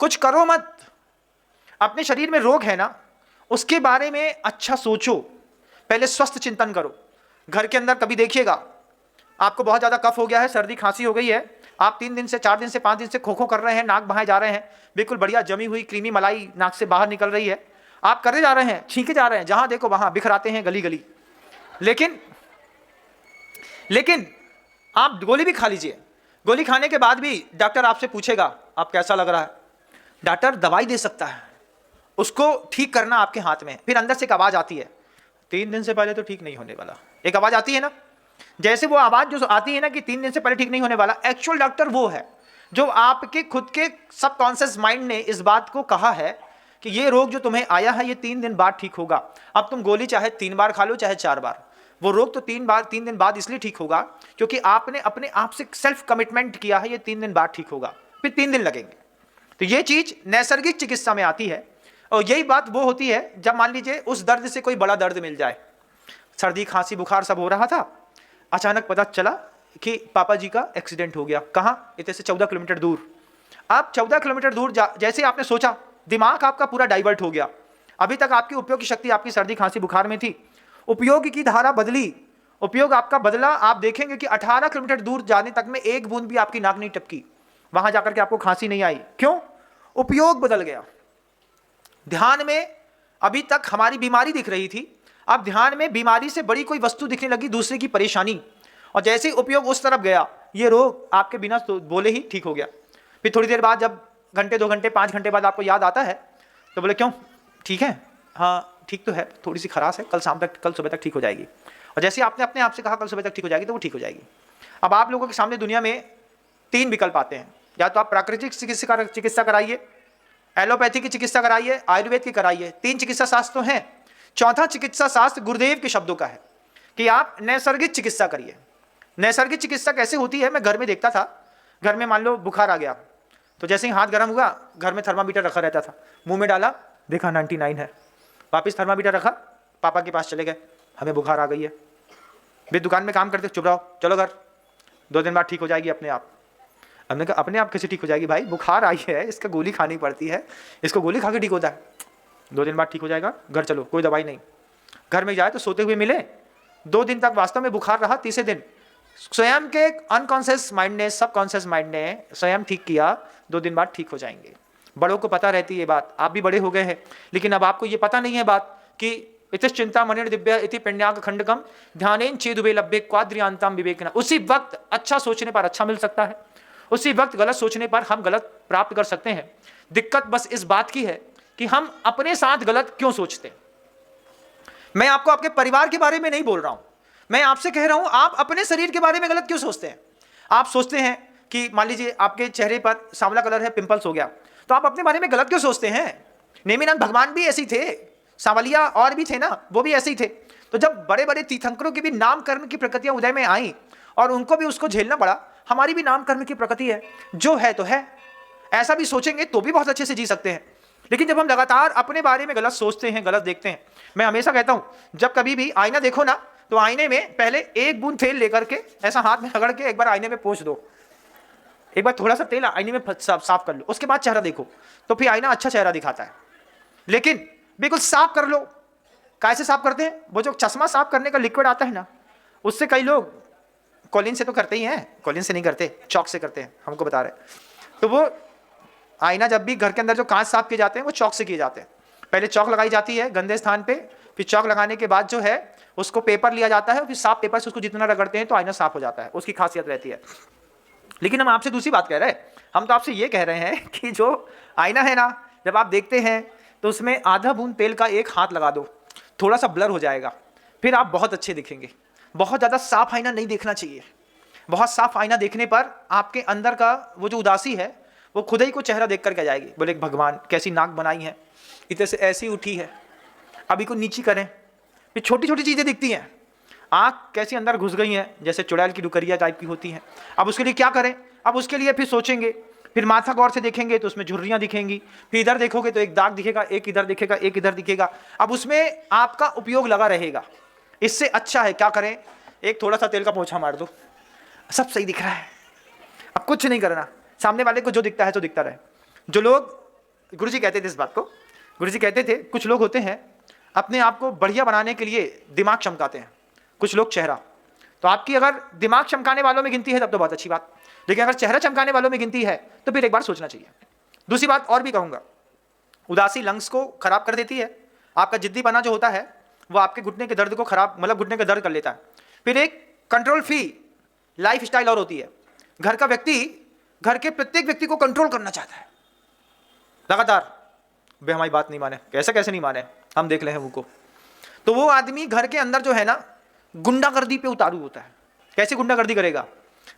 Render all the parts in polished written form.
कुछ करो मत, अपने शरीर में रोग है ना, उसके बारे में अच्छा सोचो, पहले स्वस्थ चिंतन करो। घर के अंदर कभी देखिएगा आपको बहुत ज़्यादा कफ हो गया है, सर्दी खांसी हो गई है, आप 3 दिन से 4 दिन से 5 दिन से खो कर रहे हैं, नाक बहाए जा रहे हैं, बिल्कुल बढ़िया जमी हुई क्रीमी मलाई नाक से बाहर निकल रही है, आप करे जा रहे हैं, छींके जा रहे हैं, जहां देखो वहां बिखराते हैं गली गली। लेकिन आप गोली भी खा लीजिए, गोली खाने के बाद भी डॉक्टर आपसे पूछेगा आप कैसा लग रहा है। डॉक्टर दवाई दे सकता है, उसको ठीक करना आपके हाथ में है। फिर अंदर से एक आवाज आती है, 3 दिन से पहले तो ठीक नहीं होने वाला, एक आवाज आती है ना। जैसे वो आवाज जो आती है ना कि 3 दिन से पहले ठीक नहीं होने वाला, एक्चुअल डॉक्टर वो है जो आपके खुद के सबकॉन्शियस माइंड ने इस बात को कहा है कि ये रोग जो तुम्हें आया है ये 3 दिन बाद ठीक होगा। अब तुम गोली चाहे 3 बार खा लो चाहे 4 बार, वो रोग तो 3 दिन बाद इसलिए ठीक होगा क्योंकि आपने अपने आप से सेल्फ कमिटमेंट किया है, ये 3 दिन बाद ठीक होगा, फिर 3 दिन लगेंगे। तो ये चीज नैसर्गिक चिकित्सा में आती है। और यही बात वो होती है जब मान लीजिए उस दर्द से कोई बड़ा दर्द मिल जाए, सर्दी खांसी बुखार सब हो रहा था, अचानक पता चला कि पापा जी का एक्सीडेंट हो गया। कहाँ? इतने से 14 किलोमीटर दूर। आप 14 किलोमीटर दूर जैसे आपने सोचा, दिमाग आपका पूरा डाइवर्ट हो गया। अभी तक आपकी उपयोग की शक्ति आपकी सर्दी खांसी बुखार में थी, उपयोग की धारा बदली, उपयोग आपका बदला। आप देखेंगे कि 18 किलोमीटर दूर जाने तक में एक बूंद भी आपकी नाक नहीं टपकी, वहां जाकर के आपको खांसी नहीं आई। क्यों? उपयोग बदल गया। ध्यान में अभी तक हमारी बीमारी दिख रही थी, अब ध्यान में बीमारी से बड़ी कोई वस्तु दिखने लगी, दूसरे की परेशानी। और जैसे ही उपयोग उस तरफ गया, ये रोग आपके बिना बोले ही ठीक हो गया। फिर थोड़ी देर बाद जब घंटे 2 घंटे 5 घंटे बाद आपको याद आता है तो बोले क्यों ठीक है? हाँ ठीक तो है, थोड़ी सी खराश है, कल शाम तक कल सुबह तक ठीक हो जाएगी। और जैसे आपने अपने आप से कहा कल सुबह तक ठीक हो जाएगी तो वो ठीक हो जाएगी। अब आप लोगों के सामने दुनिया में 3 विकल्प आते हैं, या तो आप प्राकृतिक चिकित्सा कराइए, एलोपैथी की चिकित्सा कराइए, आयुर्वेद की कराइए, 3 चिकित्सा शास्त्र तो हैं। चौथा चिकित्सा शास्त्र गुरुदेव के शब्दों का है कि आप नैसर्गिक चिकित्सा करिए। नैसर्गिक चिकित्सा कैसे होती है? मैं घर में देखता था, घर में मान लो बुखार आ गया तो जैसे ही हाथ गर्म हुआ, घर में थर्मामीटर रखा रहता था, मुंह में डाला, देखा 99 है, वापिस थर्मामीटर रखा, पापा के पास चले गए, हमें बुखार आ गई है। वे दुकान में काम करते, चुप रहो चलो घर, 2 दिन बाद ठीक हो जाएगी अपने आप। हमने कहा अपने आप कैसे ठीक हो जाएगी भाई, बुखार आई है, इसका गोली खानी पड़ती है, इसको गोली खा के ठीक होता है, 2 दिन बाद ठीक हो जाएगा, घर चलो कोई दवाई नहीं। घर में जाए तो सोते हुए मिले, 2 दिन तक वास्तव में बुखार रहा, तीसरे दिन स्वयं के अनकॉन्शियस माइंड ने, सबकॉन्शियस माइंड ने स्वयं ठीक किया, 2 दिन बाद ठीक हो जाएंगे। बड़ों को पता रहती है ये बात, आप भी बड़े हो गए हैं, लेकिन अब आपको ये पता नहीं है बात कि इतिश चिंता मणि दिव्य इति पिण्याग खंडकम ध्यानेन चेदुबे लभ्ये क्वाद्रियांताम विवेकना। उसी वक्त अच्छा सोचने पर अच्छा मिल सकता है, उसी वक्त गलत सोचने पर हम गलत प्राप्त कर सकते हैं। दिक्कत बस इस बात की है कि हम अपने साथ गलत क्यों सोचते हैं। मैं आपको आपके परिवार के बारे में नहीं बोल रहा हूं, मैं आपसे कह रहा हूं आप अपने शरीर के बारे में गलत क्यों सोचते हैं। आप सोचते हैं कि मान लीजिए आपके चेहरे पर सांवला कलर है, पिंपल्स हो गया, तो आप अपने बारे में गलत क्यों सोचते हैं। नेमिनाथ भगवान भी ऐसे ही थे, सांवलिया और भी थे ना, वो भी ऐसे ही थे। तो जब बड़े बड़े तीर्थंकरों की भी नामकरण की प्रकृतियां उदय में आई और उनको भी उसको झेलना पड़ा, हमारी भी नामकरण की प्रकृति है, जो है तो है। ऐसा भी सोचेंगे तो भी बहुत अच्छे से जी सकते हैं। लेकिन जब हम लगातार अपने बारे में गलत सोचते हैं, गलत देखते हैं, मैं हमेशा कहता हूं जब कभी भी आईना देखो ना, तो आईने में पहले 1 बूंद तेल लेकर के ऐसा हाथ में रगड़ के एक बार आईने में पोंछ दो, एक बार थोड़ा सा तेल आईने में साफ कर लो, उसके बाद चेहरा देखो, तो फिर आईना अच्छा चेहरा दिखाता है। लेकिन बिल्कुल साफ कर लो। कैसे साफ करते हैं? वो जो चश्मा साफ करने का लिक्विड आता है ना, उससे कई लोग कॉलिन से तो करते ही हैं, कॉलिन से नहीं करते, चौक से करते हैं, हमको बता रहे। तो वो आईना जब भी घर के अंदर जो कांच साफ किए जाते हैं वो चौक से किए जाते हैं। पहले चौक लगाई जाती है गंदे स्थान पे, फिर चौक लगाने के बाद जो है उसको पेपर लिया जाता है, फिर साफ पेपर से उसको जितना रगड़ते हैं तो आईना साफ हो जाता है, उसकी खासियत रहती है। लेकिन हम आपसे दूसरी बात कह रहे हैं, हम तो आपसे ये कह रहे हैं कि जो आईना है ना, जब आप देखते हैं तो उसमें आधा बूंद तेल का एक हाथ लगा दो, थोड़ा सा ब्लर हो जाएगा, फिर आप बहुत अच्छे दिखेंगे। बहुत ज़्यादा साफ आईना नहीं देखना चाहिए। बहुत साफ आईना देखने पर आपके अंदर का वो जो उदासी है वो खुद ही को चेहरा देख करके आ जाएगी। बोले भगवान कैसी नाक बनाई है, इतने से ऐसी उठी है, अभी को नीची करें, फिर छोटी छोटी चीज़ें दिखती हैं। आँख कैसी अंदर घुस गई हैं, जैसे चुड़ैल की डुकरिया टाइप की होती हैं। अब उसके लिए क्या करें? अब उसके लिए फिर सोचेंगे, फिर माथा गौर से देखेंगे तो उसमें झुर्रियाँ दिखेंगी, फिर इधर देखोगे तो एक दाग दिखेगा, एक इधर दिखेगा, एक इधर दिखेगा। अब उसमें आपका उपयोग लगा रहेगा। इससे अच्छा है क्या करें, एक थोड़ा सा तेल का पोछा मार दो, सब सही दिख रहा है, अब कुछ नहीं करना, सामने वाले को जो दिखता है तो दिखता रहे। जो लोग गुरुजी कहते थे इस बात को, गुरुजी कहते थे कुछ लोग होते हैं अपने आप को बढ़िया बनाने के लिए दिमाग चमकाते हैं, कुछ लोग चेहरा। तो आपकी अगर दिमाग चमकाने वालों में गिनती है तब तो बहुत अच्छी बात, लेकिन अगर चेहरा चमकाने वालों में गिनती है तो फिर एक बार सोचना चाहिए। दूसरी बात और भी कहूँगा, उदासी लंग्स को खराब कर देती है। आपका जिद्दीपना जो होता है वो आपके घुटने के दर्द को खराब, मतलब घुटने का दर्द कर लेता है। फिर एक कंट्रोल फ्री लाइफ स्टाइल और होती है। घर का व्यक्ति घर के प्रत्येक व्यक्ति को कंट्रोल करना चाहता है लगातार। वे हमारी बात नहीं माने, कैसे नहीं माने, हम देख ले हैं उनको। तो वो आदमी घर के अंदर जो है ना गुंडागर्दी पे उतारू होता है। कैसे गुंडागर्दी करेगा?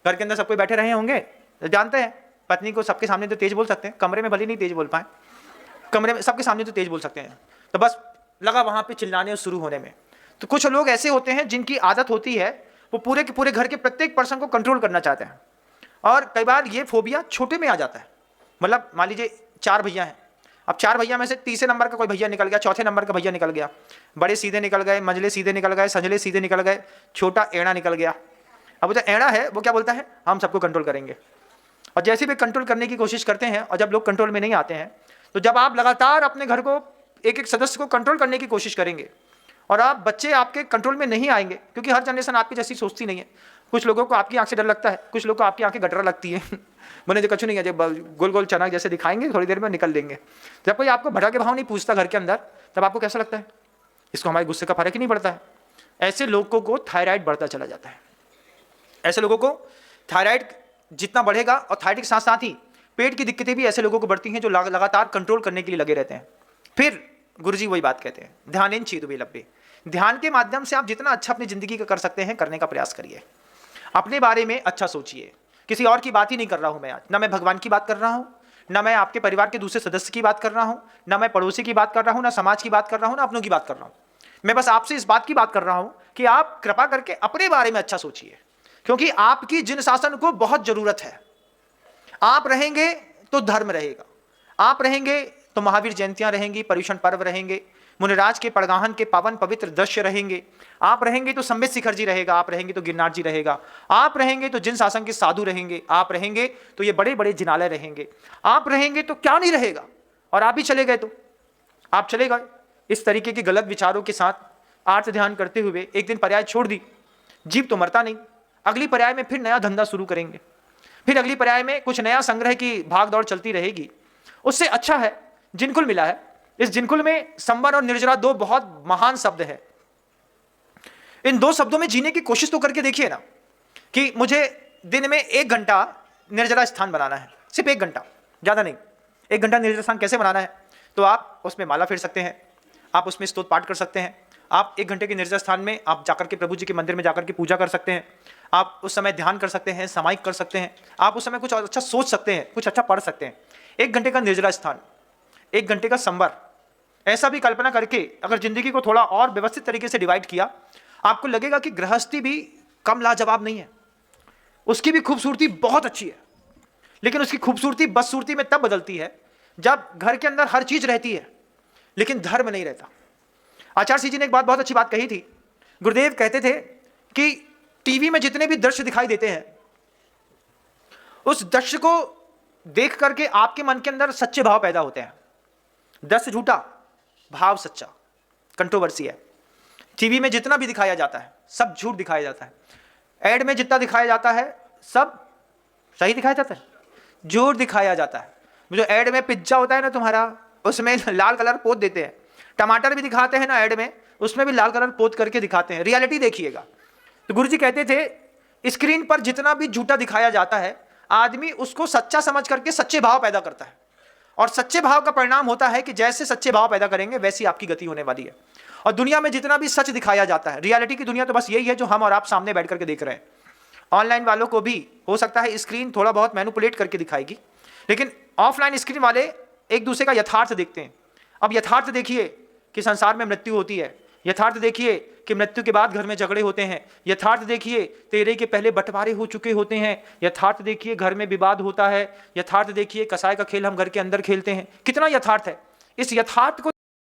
घर के अंदर सब कोई बैठे रहे होंगे, जानते हैं पत्नी को सबके सामने तो तेज बोल सकते हैं, कमरे में भले नहीं तेज बोल पाए, कमरे में सबके सामने तो तेज बोल सकते हैं। तो बस लगा वहां पे चिल्लाने और शुरू होने में। तो कुछ लोग ऐसे होते हैं जिनकी आदत होती है वो पूरे के पूरे घर के प्रत्येक पर्सन को कंट्रोल करना चाहते हैं। और कई बार ये फोबिया छोटे में आ जाता है। मतलब मान लीजिए 4 भैया हैं, अब 4 भैया में से तीसरे नंबर का कोई भैया निकल गया, चौथे नंबर का भैया निकल गया, बड़े सीधे निकल गए, मंझले सीधे निकल गए, संजले सीधे निकल गए, छोटा एड़ा निकल गया। अब वो जो एड़ा है वो क्या बोलता है, हम सबको कंट्रोल करेंगे। और जैसे भी कंट्रोल करने की कोशिश करते हैं और जब लोग कंट्रोल में नहीं आते हैं, तो जब आप लगातार अपने घर को एक एक सदस्य को कंट्रोल करने की कोशिश करेंगे और आप बच्चे आपके कंट्रोल में नहीं आएंगे, क्योंकि हर जनरेशन आपकी जैसी सोचती नहीं है। कुछ लोगों को आपकी आंख से डर लगता है, कुछ लोगों को आपकी आंखें गटर लगती है मैंने जो कछु नहीं है, जब गोल गोल चना जैसे दिखाएंगे थोड़ी देर में निकल देंगे। जब कोई आपको भड़ा के भाव नहीं पूछता घर के अंदर, तब आपको कैसा लगता है, इसको हमारे गुस्से का फर्क ही नहीं पड़ता है। ऐसे लोगों को थायराइड बढ़ता चला जाता है। ऐसे लोगों को थायराइड जितना बढ़ेगा, और थायराइड के साथ साथ ही पेट की दिक्कतें भी ऐसे लोगों को बढ़ती हैं जो लगातार कंट्रोल करने के लिए लगे रहते हैं। फिर गुरुजी वही बात कहते हैं, ध्यान चेतुबे लब्बे। ध्यान के माध्यम से आप जितना अच्छा अपनी जिंदगी का कर सकते हैं करने का प्रयास करिए। अपने बारे में अच्छा सोचिए। किसी और की बात ही नहीं कर रहा हूं मैं आज, ना मैं भगवान की बात कर रहा हूं, ना मैं आपके परिवार के दूसरे सदस्य की बात कर रहा हूं, ना मैं पड़ोसी की बात कर रहा हूं, ना समाज की बात कर रहा हूं, ना अपनों की बात कर रहा हूं। मैं बस आपसे इस बात की बात कर रहा हूं कि आप कृपा करके अपने बारे में अच्छा सोचिए, क्योंकि आपकी जिन शासन को बहुत जरूरत है। आप रहेंगे तो धर्म रहेगा, आप रहेंगे तो महावीर जयंतियां रहेंगी, पर्युषण पर्व रहेंगे, मुनिराज के पड़गाहन के पावन पवित्र दृश्य रहेंगे। आप रहेंगे तो संबित शिखर जी रहेगा, आप रहेंगे तो गिरनार जी रहेगा, आप रहेंगे तो जिन शासन के साधु रहेंगे, आप रहेंगे तो ये बड़े बड़े जिनालय रहेंगे, आप रहेंगे तो क्या नहीं रहेगा। और आप ही चले गए तो आप चले गए इस तरीके के गलत विचारों के साथ आर्त ध्यान करते हुए। एक दिन पर्याय छोड़ दी, जीव तो मरता नहीं, अगली पर्याय में फिर नया धंधा शुरू करेंगे, फिर अगली पर्याय में कुछ नया संग्रह की भाग दौड़ चलती रहेगी। उससे अच्छा है जिनकुल मिला है। इस जिनकुल में संवर और निर्जरा 2 बहुत महान शब्द है। इन 2 शब्दों में जीने की कोशिश तो करके देखिए ना, कि मुझे दिन में 1 घंटा निर्जरा स्थान बनाना है, सिर्फ 1 घंटा, ज़्यादा नहीं। 1 घंटा निर्जरा स्थान कैसे बनाना है? तो आप उसमें माला फेर सकते हैं, आप उसमें स्तोत्र पाठ कर सकते हैं, आप 1 घंटे के निर्जरा स्थान में आप जाकर के प्रभु जी के मंदिर में जाकर के पूजा कर सकते हैं, आप उस समय ध्यान कर सकते हैं, सामायिक कर सकते हैं, आप उस समय कुछ अच्छा सोच सकते हैं, कुछ अच्छा पढ़ सकते हैं। 1 घंटे का निर्जरा स्थान, 1 घंटे का संवर, ऐसा भी कल्पना करके अगर जिंदगी को थोड़ा और व्यवस्थित तरीके से डिवाइड किया, आपको लगेगा कि गृहस्थी भी कम लाजवाब नहीं है, उसकी भी खूबसूरती बहुत अच्छी है। लेकिन उसकी खूबसूरती बदसूरती में तब बदलती है जब घर के अंदर हर चीज रहती है लेकिन धर्म नहीं रहता। आचार्य श्री जी ने एक बात बहुत अच्छी बात कही थी। गुरुदेव कहते थे कि टीवी में जितने भी दृश्य दिखाई देते हैं, उस दृश्य को देख करके आपके मन के अंदर सच्चे भाव पैदा होते हैं। दृश्य झूठा, भाव सच्चा, कंट्रोवर्सी है। टीवी में जितना भी दिखाया जाता है सब झूठ दिखाया जाता है, एड में जितना दिखाया जाता है सब सही दिखाया जाता है, झूठ दिखाया जाता है। जो एड में पिज्जा होता है ना तुम्हारा, उसमें लाल कलर पोत देते हैं, टमाटर भी दिखाते हैं ना एड में, उसमें भी लाल कलर पोत करके दिखाते हैं। रियलिटी देखिएगा। तो गुरुजी कहते थे स्क्रीन पर जितना भी झूठा दिखाया जाता है, आदमी उसको सच्चा समझ करके सच्चे भाव पैदा करता है, और सच्चे भाव का परिणाम होता है कि जैसे सच्चे भाव पैदा करेंगे वैसी आपकी गति होने वाली है। और दुनिया में जितना भी सच दिखाया जाता है, रियलिटी की दुनिया तो बस यही है जो हम और आप सामने बैठ करके देख रहे हैं। ऑनलाइन वालों को भी हो सकता है स्क्रीन थोड़ा बहुत मैनिपुलेट करके दिखाएगी, लेकिन ऑफलाइन स्क्रीन वाले एक दूसरे का यथार्थ देखते हैं। अब यथार्थ देखिए कि संसार में मृत्यु होती है, यथार्थ देखिए कि मृत्यु के बाद घर में झगड़े होते हैं, यथार्थ देखिए तेरे के पहले बंटवारे हो चुके होते हैं, यथार्थ देखिए घर में विवाद होता है, यथार्थ देखिए कसाई का खेल हम घर के अंदर खेलते हैं। कितना यथार्थ है। इस यथार्थ को